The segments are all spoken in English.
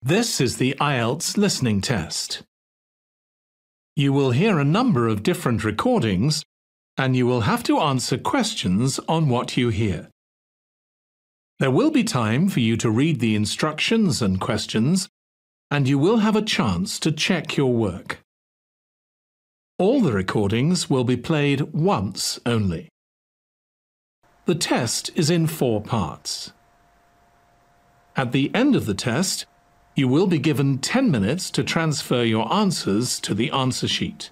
This is the IELTS listening test. You will hear a number of different recordings, and you will have to answer questions on what you hear. There will be time for you to read the instructions and questions, and you will have a chance to check your work. All the recordings will be played once only. The test is in 4 parts. At the end of the test, you will be given 10 minutes to transfer your answers to the answer sheet.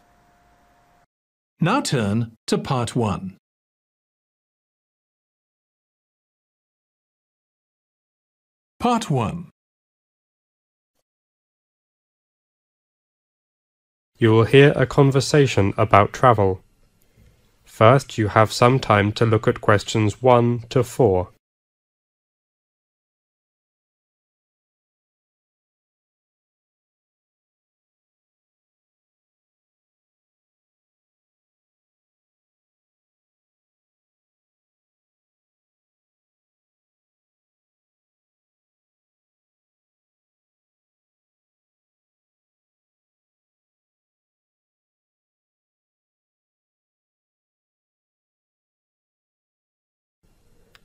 Now turn to Part 1. Part 1. You will hear a conversation about travel. First, you have some time to look at questions 1 to 4.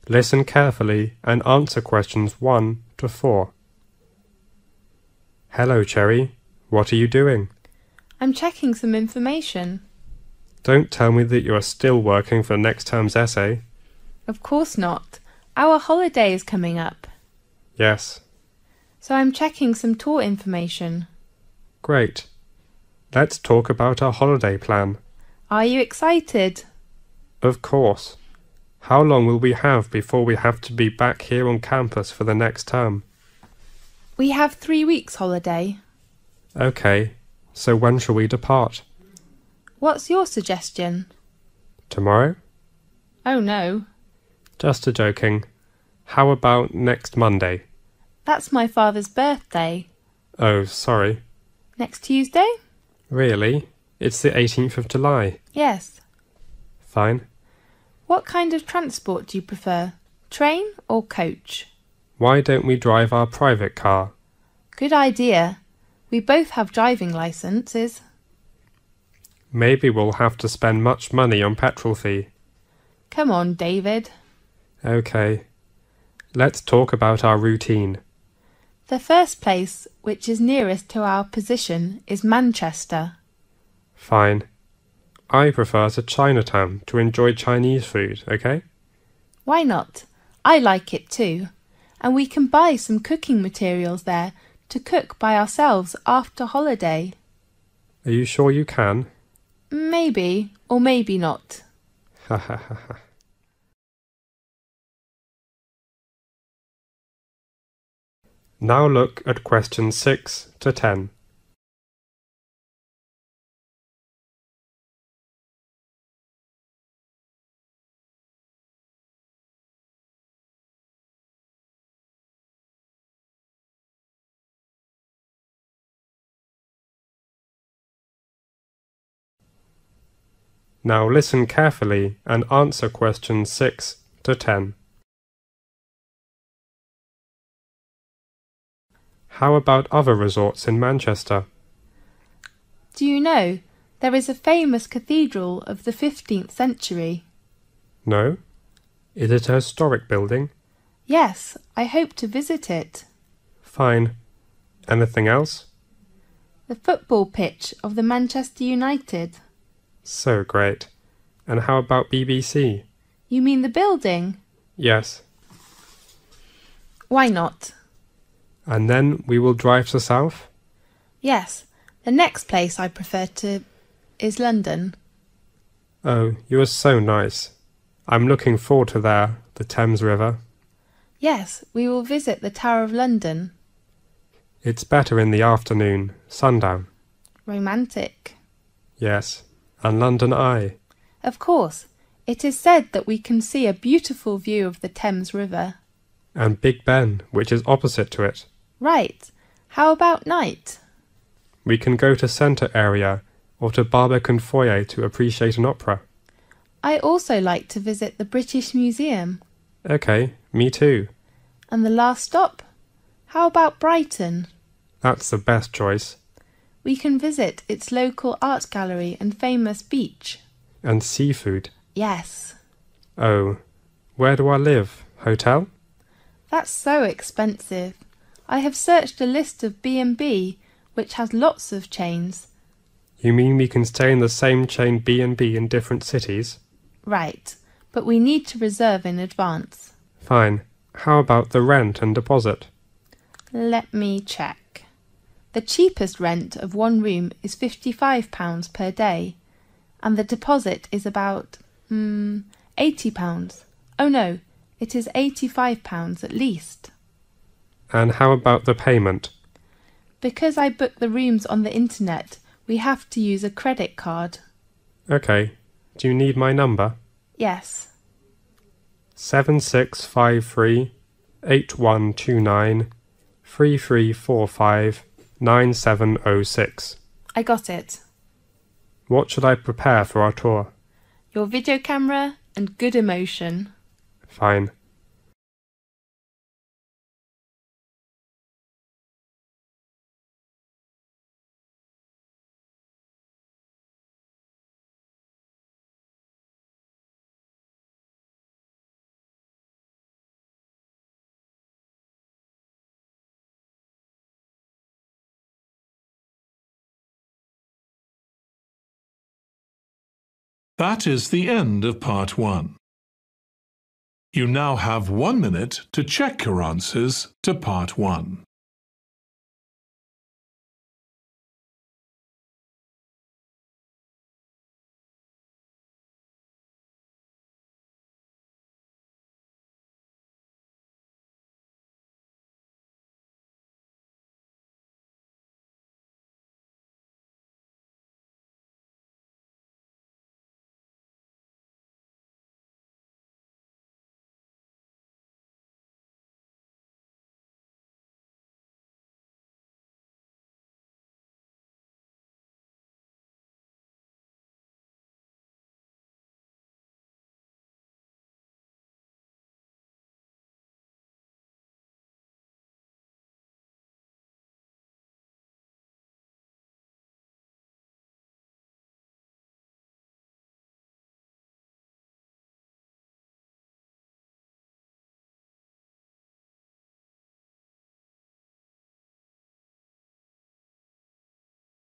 Listen carefully and answer questions 1 to 4. Hello, Cherry. What are you doing? I'm checking some information. Don't tell me that you are still working for next term's essay. Of course not. Our holiday is coming up. Yes. So I'm checking some tour information. Great. Let's talk about our holiday plan. Are you excited? Of course. How long will we have before we have to be back here on campus for the next term? We have 3 weeks holiday. Okay, so when shall we depart? What's your suggestion? Tomorrow? Oh no. Just a joking. How about next Monday? That's my father's birthday. Oh, sorry. Next Tuesday? Really? It's the 18th of July. Yes. Fine. What kind of transport do you prefer? Train or coach? Why don't we drive our private car? Good idea. We both have driving licenses. Maybe we'll have to spend much money on petrol fee. Come on, David. Okay. Let's talk about our routine. The first place, which is nearest to our position, is Manchester. Fine. I prefer to Chinatown to enjoy Chinese food, okay? Why not? I like it too. And we can buy some cooking materials there to cook by ourselves after holiday. Are you sure you can? Maybe, or maybe not. Ha ha ha ha. Now look at questions 6 to 10. Now listen carefully and answer questions 6 to 10. How about other resorts in Manchester? Do you know, there is a famous cathedral of the 15th century? No? Is it a historic building? Yes, I hope to visit it. Fine. Anything else? The football pitch of the Manchester United. So great. And how about BBC? You mean the building? Yes. Why not? And then we will drive to south? Yes. The next place I prefer to is London. Oh, you are so nice. I'm looking forward to the Thames River. Yes, we will visit the Tower of London. It's better in the afternoon, sundown. Romantic. Yes. And London Eye. Of course. It is said that we can see a beautiful view of the Thames River. And Big Ben, which is opposite to it. Right. How about night? We can go to Centre Area or to Barbican Foyer to appreciate an opera. I also like to visit the British Museum. Okay, me too. And the last stop? How about Brighton? That's the best choice. We can visit its local art gallery and famous beach. And seafood. Yes. Oh, where do I live? Hotel? That's so expensive. I have searched a list of B&B, which has lots of chains. You mean we can stay in the same chain B&B in different cities? Right, but we need to reserve in advance. Fine. How about the rent and deposit? Let me check. The cheapest rent of one room is £55 per day, and the deposit is about £80. Oh no, it is £85 at least. And how about the payment? Because I booked the rooms on the internet, we have to use a credit card. Okay. Do you need my number? Yes. 7653 8129 3345 9706. I got it. What should I prepare for our tour? Your video camera and good emotion. Fine. That is the end of part 1. You now have 1 minute to check your answers to part 1.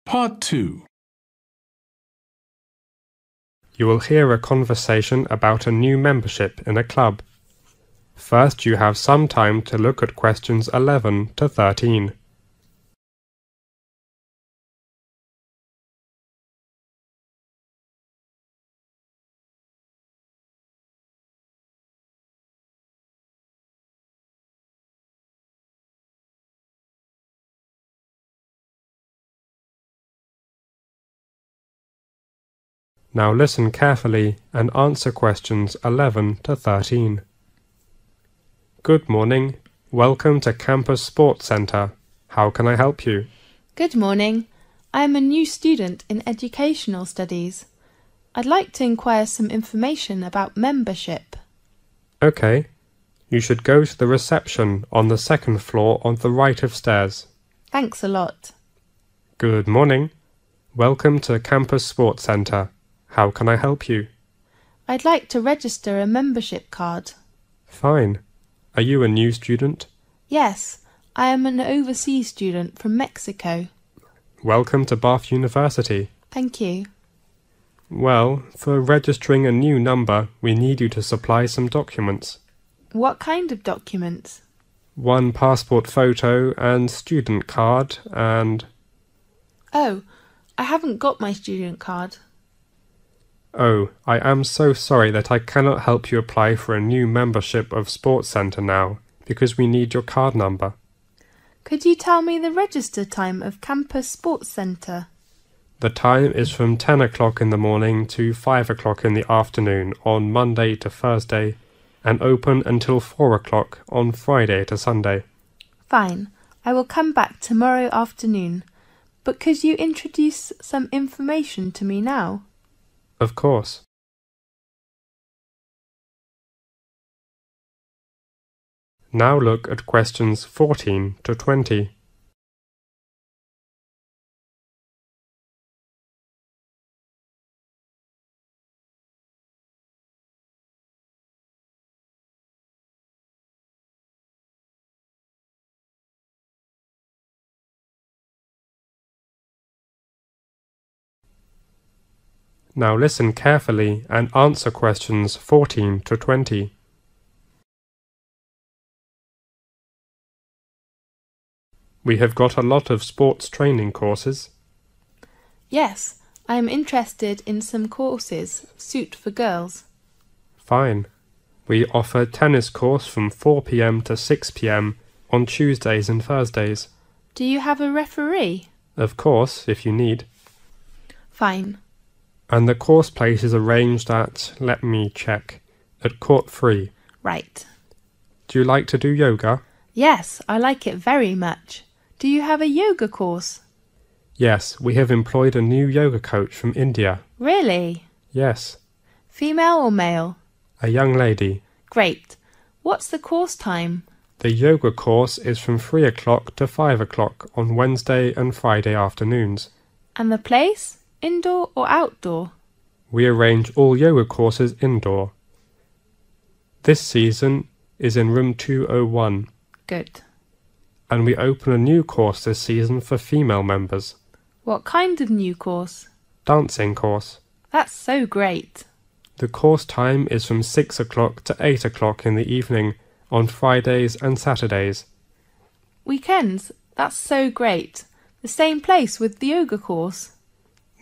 Part 2. You will hear a conversation about a new membership in a club. First, you have some time to look at questions 11 to 13. Now listen carefully and answer questions 11 to 13. Good morning. Welcome to Campus Sports Centre. How can I help you? Good morning. I am a new student in educational studies. I'd like to inquire some information about membership. Okay. You should go to the reception on the second floor on the right of stairs. Thanks a lot. Good morning. Welcome to Campus Sports Centre. How can I help you? I'd like to register a membership card. Fine. Are you a new student? Yes, I am an overseas student from Mexico. Welcome to Bath University. Thank you. Well, for registering a new number, we need you to supply some documents. What kind of documents? One passport photo and student card and... Oh, I haven't got my student card. Oh, I am so sorry that I cannot help you apply for a new membership of Sports Centre now, because we need your card number. Could you tell me the register time of Campus Sports Centre? The time is from 10 o'clock in the morning to 5 o'clock in the afternoon on Monday to Thursday, and open until 4 o'clock on Friday to Sunday. Fine, I will come back tomorrow afternoon. But could you introduce some information to me now? Of course. Now look at questions 14 to 20. Now listen carefully and answer questions 14 to 20. We have got a lot of sports training courses. Yes, I am interested in some courses suit for girls. Fine. We offer tennis course from 4 p.m. to 6 p.m. on Tuesdays and Thursdays. Do you have a referee? Of course, if you need. Fine. And the course place is arranged at, let me check, at Court 3. Right. Do you like to do yoga? Yes, I like it very much. Do you have a yoga course? Yes, we have employed a new yoga coach from India. Really? Yes. Female or male? A young lady. Great. What's the course time? The yoga course is from 3 o'clock to 5 o'clock on Wednesday and Friday afternoons. And the place? Indoor or outdoor? We arrange all yoga courses indoor. This season is in room 201. Good. And we open a new course this season for female members. What kind of new course? Dancing course. That's so great. The course time is from 6 o'clock to 8 o'clock in the evening on Fridays and Saturdays. Weekends? That's so great. The same place with the yoga course?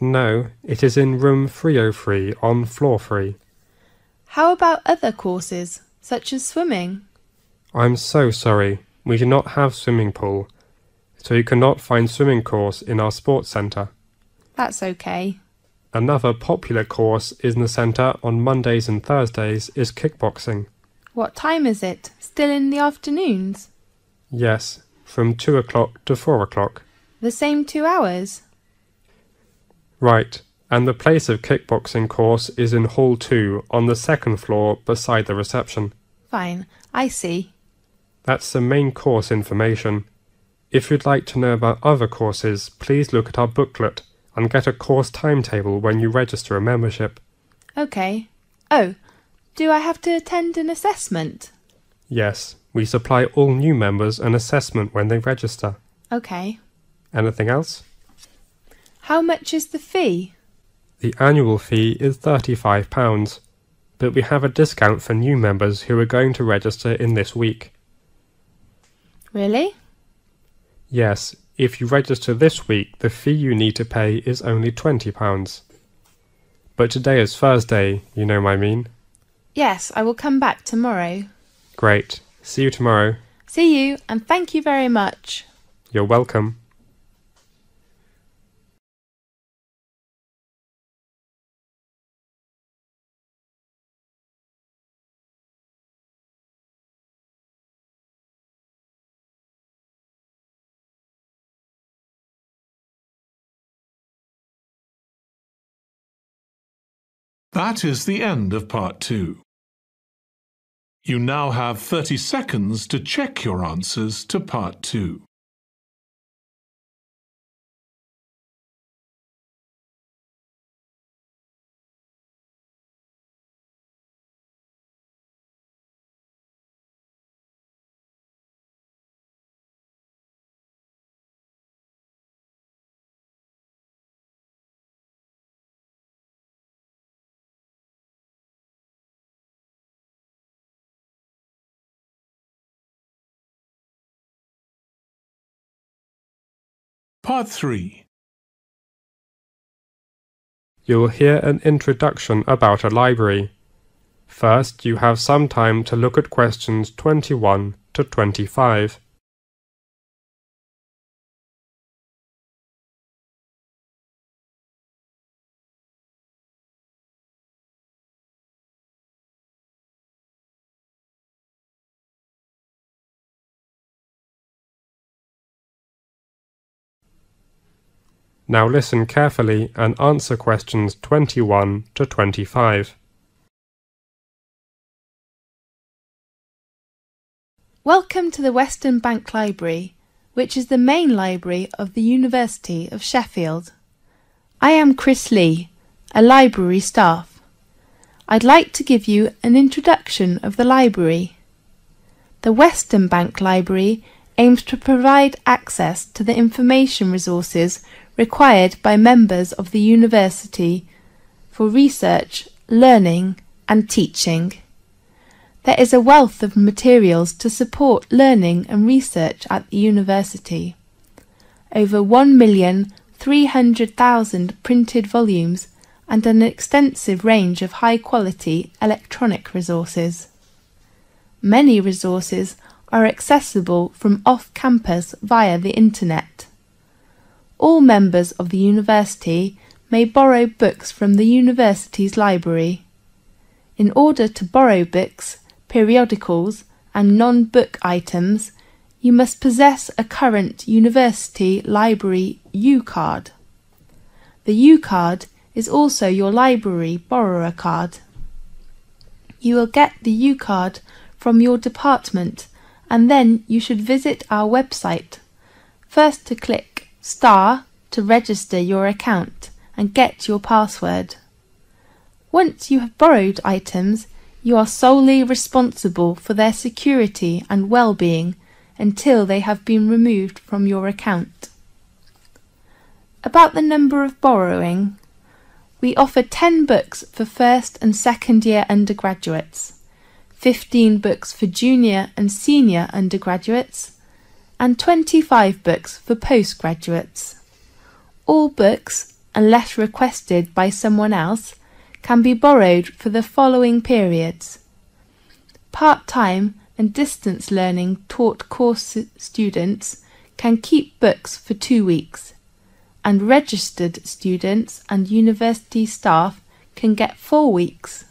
No, it is in room 303 on floor 3. How about other courses, such as swimming? I'm so sorry, we do not have swimming pool, so you cannot find swimming course in our sports centre. That's okay. Another popular course in the centre on Mondays and Thursdays is kickboxing. What time is it? Still in the afternoons? Yes, from 2 o'clock to 4 o'clock. The same 2 hours? Right, and the place of kickboxing course is in Hall 2 on the second floor beside the reception. Fine, I see. That's the main course information. If you'd like to know about other courses, please look at our booklet and get a course timetable when you register a membership. Okay. Oh, do I have to attend an assessment? Yes, we supply all new members an assessment when they register. Okay. Anything else? How much is the fee? The annual fee is £35, but we have a discount for new members who are going to register in this week. Really? Yes, if you register this week, the fee you need to pay is only £20. But today is Thursday, you know what I mean? Yes, I will come back tomorrow. Great. See you tomorrow. See you, and thank you very much. You're welcome. That is the end of part 2. You now have 30 seconds to check your answers to part 2. Part 3. You will hear an introduction about a library. First, you have some time to look at questions 21 to 25. Now listen carefully and answer questions 21 to 25. Welcome to the Western Bank Library, which is the main library of the University of Sheffield. I am Chris Lee, a library staff. I'd like to give you an introduction of the library. The Western Bank Library aims to provide access to the information resources required by members of the university for research, learning and teaching. There is a wealth of materials to support learning and research at the university. Over 1,300,000 printed volumes and an extensive range of high-quality electronic resources. Many resources are accessible from off-campus via the Internet. All members of the university may borrow books from the university's library. In order to borrow books, periodicals and non-book items, you must possess a current university library U-card. The U-card is also your library borrower card. You will get the U-card from your department and then you should visit our website. First to click star to register your account and get your password. Once you have borrowed items, you are solely responsible for their security and well-being until they have been removed from your account. About the number of borrowing, we offer 10 books for first and second year undergraduates, 15 books for junior and senior undergraduates, and 25 books for postgraduates. All books, unless requested by someone else, can be borrowed for the following periods. Part-time and distance learning taught course students can keep books for 2 weeks, and registered students and university staff can get 4 weeks.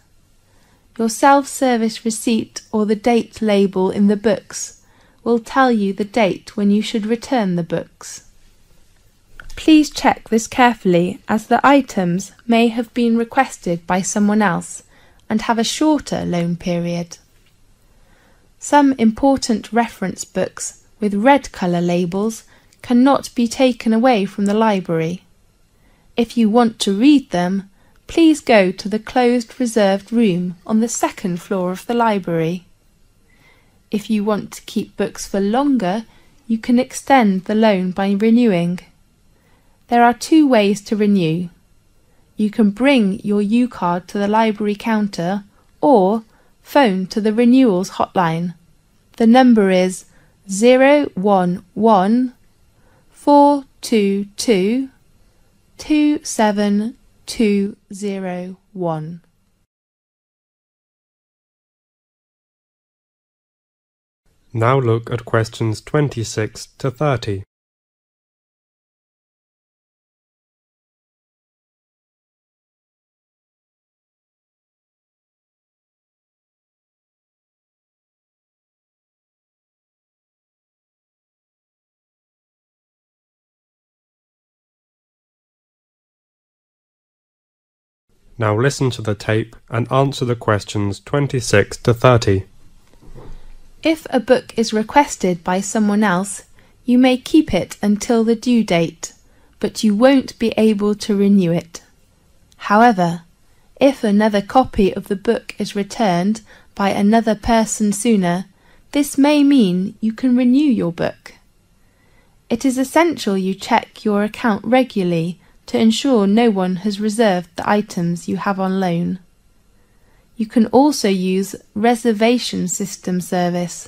Your self-service receipt or the date label in the books will tell you the date when you should return the books. Please check this carefully as the items may have been requested by someone else and have a shorter loan period. Some important reference books with red colour labels cannot be taken away from the library. If you want to read them, please go to the closed reserved room on the second floor of the library. If you want to keep books for longer, you can extend the loan by renewing. There are 2 ways to renew. You can bring your U-card to the library counter or phone to the renewals hotline. The number is 011 422 27201. Now look at questions 26 to 30. Now listen to the tape and answer the questions 26 to 30. If a book is requested by someone else, you may keep it until the due date, but you won't be able to renew it. However, if another copy of the book is returned by another person sooner, this may mean you can renew your book. It is essential you check your account regularly to ensure no one has reserved the items you have on loan. You can also use reservation system service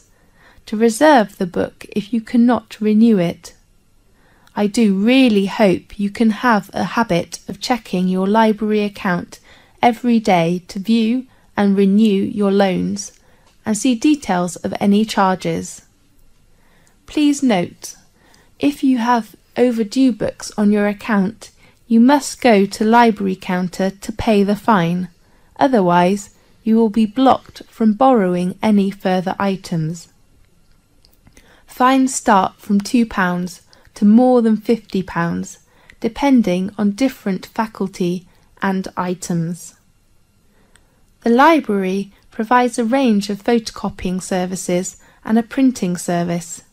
to reserve the book if you cannot renew it. I do really hope you can have a habit of checking your library account every day to view and renew your loans and see details of any charges. Please note, if you have overdue books on your account, you must go to library counter to pay the fine. Otherwise, you will be blocked from borrowing any further items. Fines start from £2 to more than £50, depending on different faculty and items. The library provides a range of photocopying services and a printing service.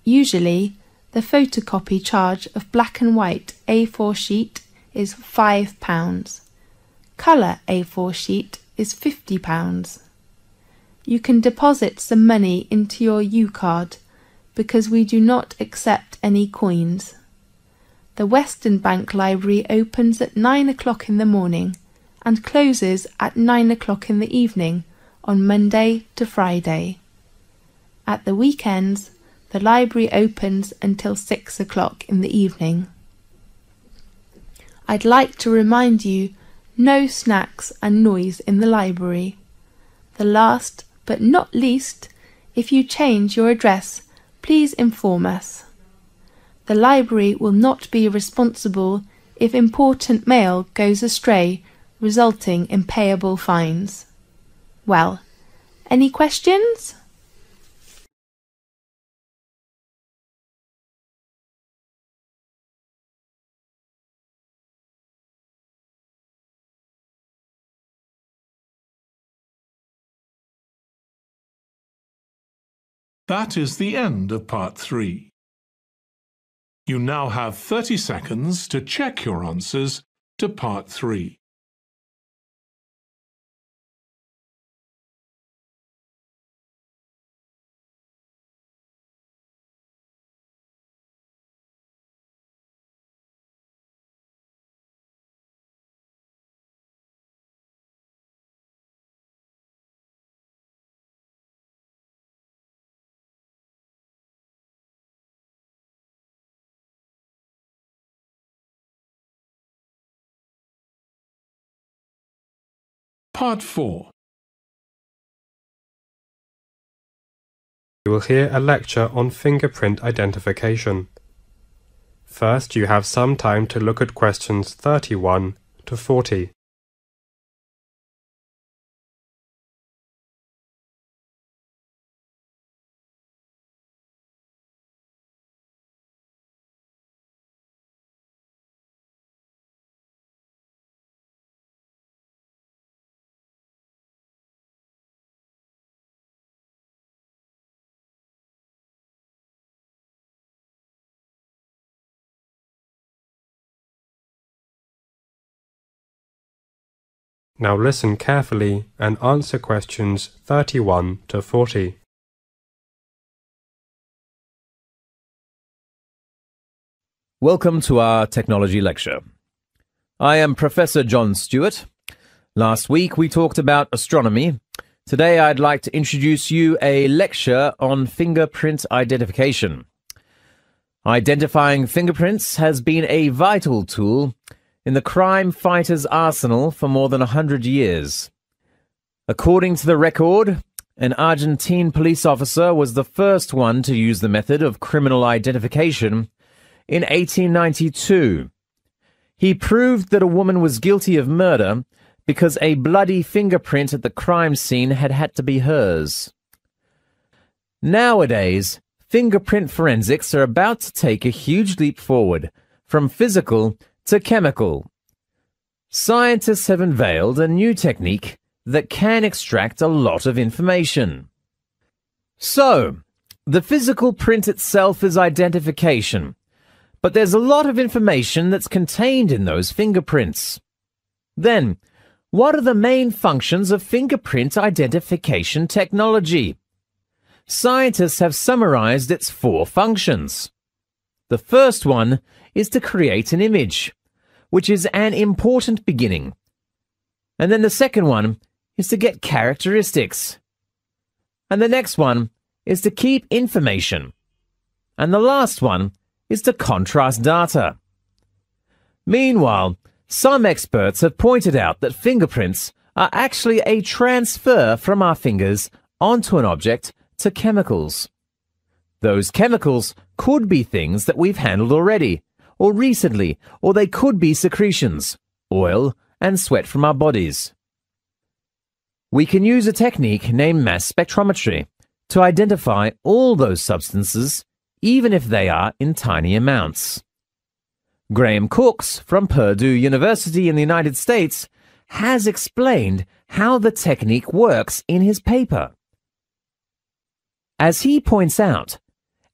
Usually, the photocopy charge of black and white A4 sheet is £5. Colour A4 sheet is £50. You can deposit some money into your U-card because we do not accept any coins. The Western Bank Library opens at 9 o'clock in the morning and closes at 9 o'clock in the evening on Monday to Friday. At the weekends, the library opens until 6 o'clock in the evening. I'd like to remind you, no snacks and noise in the library. The last but not least, if you change your address, please inform us. The library will not be responsible if important mail goes astray, resulting in payable fines. Well, any questions? That is the end of Part 3. You now have 30 seconds to check your answers to Part 3. Part 4. You will hear a lecture on fingerprint identification. First, you have some time to look at questions 31 to 40. Now listen carefully and answer questions 31 to 40. Welcome to our technology lecture. I am Professor John Stewart. Last week we talked about astronomy. Today I'd like to introduce you a lecture on fingerprint identification. Identifying fingerprints has been a vital tool in the crime fighter's arsenal for more than 100 years. According to the record, an Argentine police officer was the first one to use the method of criminal identification in 1892. He proved that a woman was guilty of murder because a bloody fingerprint at the crime scene had to be hers. Nowadays, fingerprint forensics are about to take a huge leap forward, from physical to chemical. Scientists have unveiled a new technique that can extract a lot of information. So, the physical print itself is identification, but there's a lot of information that's contained in those fingerprints. Then, what are the main functions of fingerprint identification technology? Scientists have summarized its 4 functions. The first one is to create an image, which is an important beginning. And then the second one is to get characteristics. And the next one is to keep information. And the last one is to contrast data. Meanwhile, some experts have pointed out that fingerprints are actually a transfer from our fingers onto an object to chemicals. Those chemicals could be things that we've handled already, or recently, or they could be secretions, oil, and sweat from our bodies. We can use a technique named mass spectrometry to identify all those substances, even if they are in tiny amounts. Graham Cooks from Purdue University in the United States has explained how the technique works in his paper. As he points out,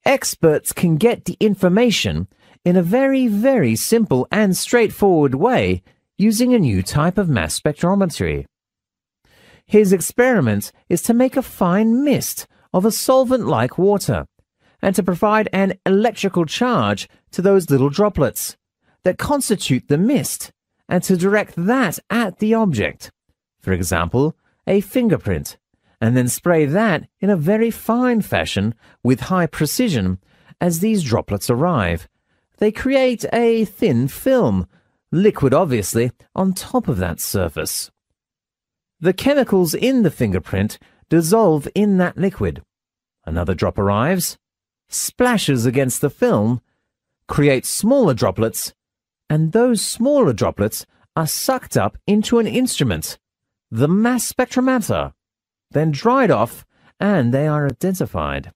experts can get the information in a very, very simple and straightforward way using a new type of mass spectrometry. His experiment is to make a fine mist of a solvent like water and to provide an electrical charge to those little droplets that constitute the mist and to direct that at the object, for example, a fingerprint, and then spray that in a very fine fashion with high precision as these droplets arrive. They create a thin film, liquid obviously, on top of that surface. The chemicals in the fingerprint dissolve in that liquid. Another drop arrives, splashes against the film, creates smaller droplets, and those smaller droplets are sucked up into an instrument, the mass spectrometer, then dried off, and they are identified.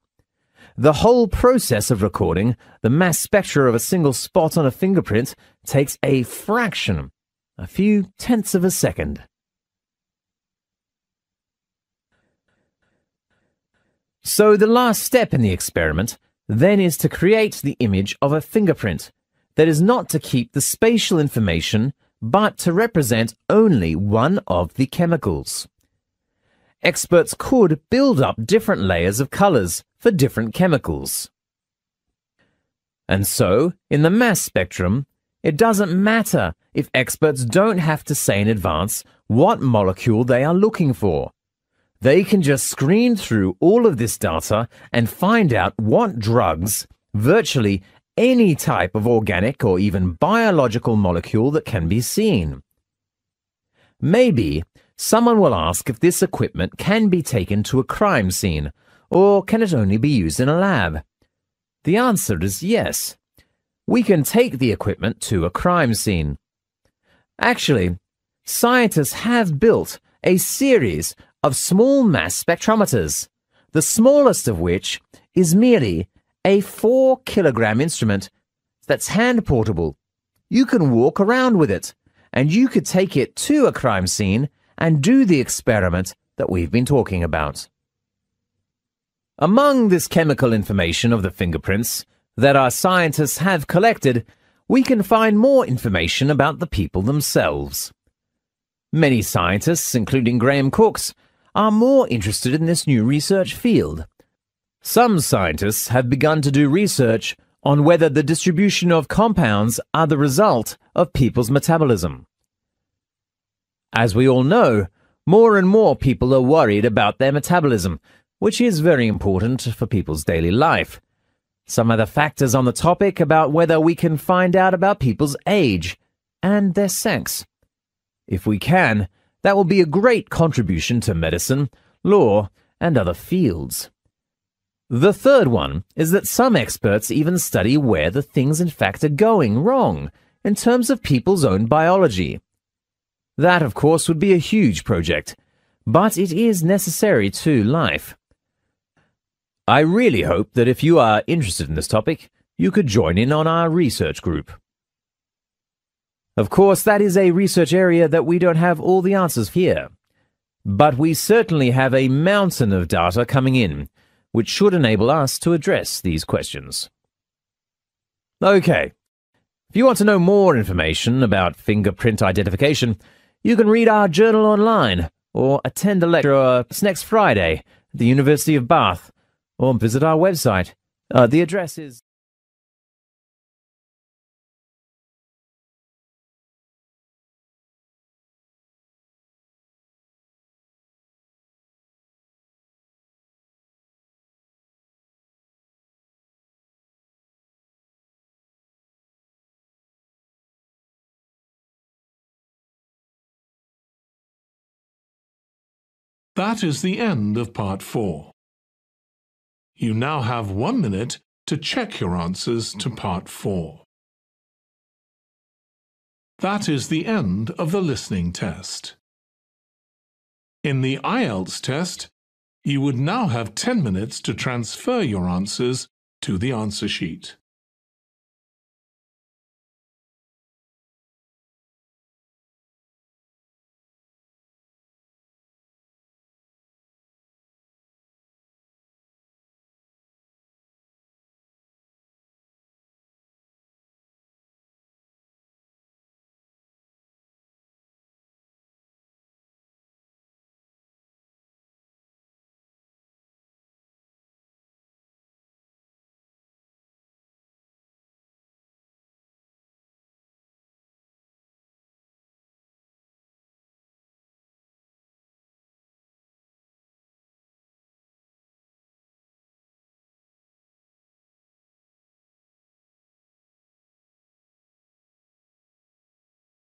The whole process of recording the mass spectra of a single spot on a fingerprint takes a fraction, a few tenths of a second. So the last step in the experiment then is to create the image of a fingerprint that is not to keep the spatial information but to represent only one of the chemicals. Experts could build up different layers of colors for different chemicals. And so, in the mass spectrum, it doesn't matter if experts don't have to say in advance what molecule they are looking for. They can just screen through all of this data and find out what drugs, virtually any type of organic or even biological molecule that can be seen. Maybe someone will ask if this equipment can be taken to a crime scene, or can it only be used in a lab? The answer is yes. We can take the equipment to a crime scene. Actually, scientists have built a series of small mass spectrometers, the smallest of which is merely a 4-kilogram instrument that's hand-portable. You can walk around with it, and you could take it to a crime scene and do the experiment that we've been talking about. Among this chemical information of the fingerprints that our scientists have collected, we can find more information about the people themselves. Many scientists, including Graham Cooks, are more interested in this new research field. Some scientists have begun to do research on whether the distribution of compounds are the result of people's metabolism. As we all know, more and more people are worried about their metabolism, which is very important for people's daily life. Some other factors on the topic about whether we can find out about people's age and their sex. If we can, that will be a great contribution to medicine, law, and other fields. The third one is that some experts even study where the things in fact are going wrong in terms of people's own biology. That, of course, would be a huge project, but it is necessary to life. I really hope that if you are interested in this topic, you could join in on our research group. Of course, that is a research area that we don't have all the answers here, but we certainly have a mountain of data coming in, which should enable us to address these questions. Okay, if you want to know more information about fingerprint identification, you can read our journal online, or attend a lecture next Friday at the University of Bath, or visit our website. The address is That is the end of part 4. You now have 1 minute to check your answers to part 4. That is the end of the listening test. In the IELTS test, you would now have 10 minutes to transfer your answers to the answer sheet.